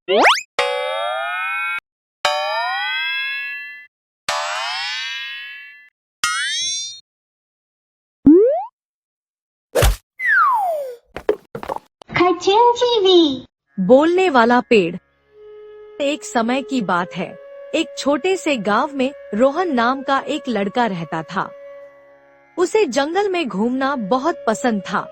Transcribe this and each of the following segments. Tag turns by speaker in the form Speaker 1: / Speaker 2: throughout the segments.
Speaker 1: Cartoon TV.
Speaker 2: बोलने वाला पेड़। एक समय की बात है, एक छोटे से गांव में रोहन नाम का एक लड़का रहता था। उसे जंगल में घूमना बहुत पसंद था।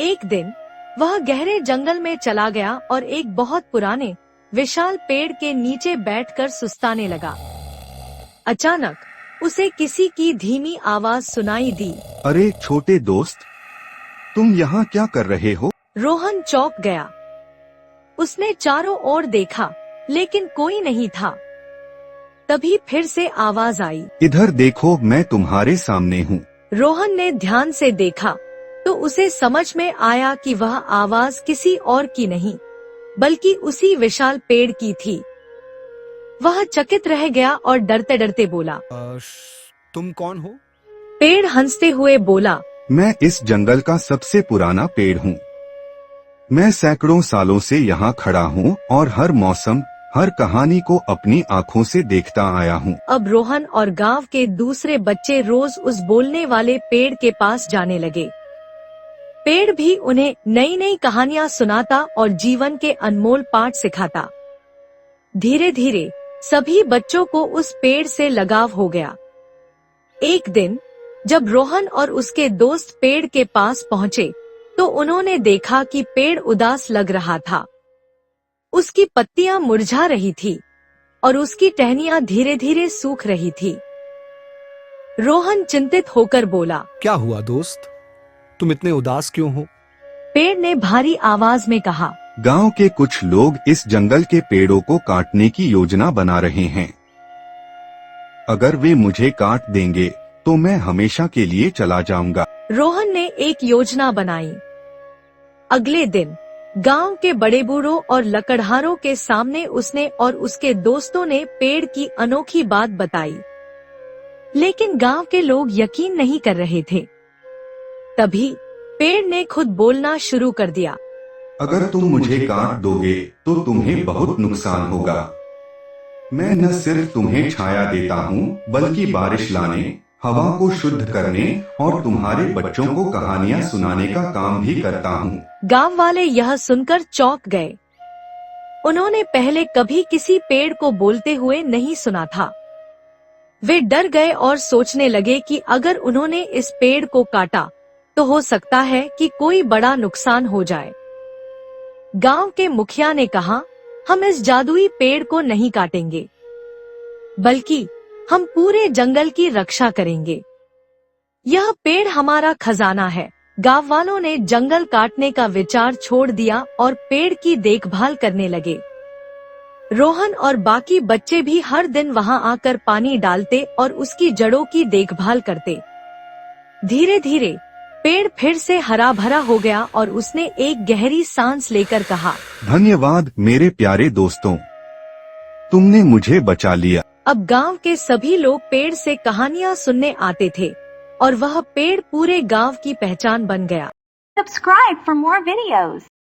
Speaker 2: एक दिन वह गहरे जंगल में चला गया और एक बहुत पुराने विशाल पेड़ के नीचे बैठकर सुस्ताने लगा। अचानक उसे किसी की धीमी आवाज सुनाई दी।
Speaker 3: अरे छोटे दोस्त, तुम यहाँ क्या कर रहे हो?
Speaker 2: रोहन चौंक गया। उसने चारों ओर देखा, लेकिन कोई नहीं था। तभी फिर से आवाज आई,
Speaker 3: इधर देखो, मैं तुम्हारे सामने हूँ।
Speaker 2: रोहन ने ध्यान से देखा तो उसे समझ में आया कि वह आवाज किसी और की नहीं, बल्कि उसी विशाल पेड़ की थी। वह चकित रह गया और डरते डरते बोला,
Speaker 4: तुम कौन हो?
Speaker 2: पेड़ हंसते हुए बोला,
Speaker 3: मैं इस जंगल का सबसे पुराना पेड़ हूँ। मैं सैकड़ों सालों से यहाँ खड़ा हूँ और हर मौसम, हर कहानी को अपनी आँखों से देखता आया हूँ।
Speaker 2: अब रोहन और गांव के दूसरे बच्चे रोज उस बोलने वाले पेड़ के पास जाने लगे। पेड़ भी उन्हें नई नई कहानियां सुनाता और जीवन के अनमोल पाठ सिखाता। धीरे धीरे सभी बच्चों को उस पेड़ से लगाव हो गया। एक दिन जब रोहन और उसके दोस्त पेड़ के पास पहुँचे तो उन्होंने देखा कि पेड़ उदास लग रहा था। उसकी पत्तियां मुरझा रही थी और उसकी टहनियां धीरे धीरे सूख रही थी। रोहन चिंतित होकर बोला,
Speaker 4: क्या हुआ दोस्त, तुम इतने उदास क्यों हो?
Speaker 2: पेड़ ने भारी आवाज में कहा,
Speaker 3: गांव के कुछ लोग इस जंगल के पेड़ों को काटने की योजना बना रहे हैं। अगर वे मुझे काट देंगे तो मैं हमेशा के लिए चला जाऊंगा।
Speaker 2: रोहन ने एक योजना बनाई। अगले दिन गांव के बड़े बूढ़ों और लकड़हारों के सामने उसने और उसके दोस्तों ने पेड़ की अनोखी बात बताई, लेकिन गांव के लोग यकीन नहीं कर रहे थे। तभी पेड़ ने खुद बोलना शुरू कर दिया,
Speaker 3: अगर तुम मुझे काट दोगे तो तुम्हें बहुत नुकसान होगा। मैं न सिर्फ तुम्हें छाया देता हूँ, बल्कि बारिश लाने, हवा को शुद्ध करने और तुम्हारे बच्चों को कहानियाँ सुनाने का काम भी करता हूँ।
Speaker 2: गांव वाले यह सुनकर चौंक गए। उन्होंने पहले कभी किसी पेड़ को बोलते हुए नहीं सुना था। वे डर गए और सोचने लगे कि अगर उन्होंने इस पेड़ को काटा तो हो सकता है कि कोई बड़ा नुकसान हो जाए। गांव के मुखिया ने कहा, हम इस जादुई पेड़ को नहीं काटेंगे, बल्कि हम पूरे जंगल की रक्षा करेंगे। यह पेड़ हमारा खजाना है। गांव वालों ने जंगल काटने का विचार छोड़ दिया और पेड़ की देखभाल करने लगे। रोहन और बाकी बच्चे भी हर दिन वहां आकर पानी डालते और उसकी जड़ों की देखभाल करते। धीरे धीरे पेड़ फिर से हरा भरा हो गया और उसने एक गहरी सांस लेकर कहा,
Speaker 3: धन्यवाद मेरे प्यारे दोस्तों, तुमने मुझे बचा लिया।
Speaker 2: अब गांव के सभी लोग पेड़ से कहानियां सुनने आते थे और वह पेड़ पूरे गांव की पहचान बन गया।
Speaker 1: Subscribe for more videos.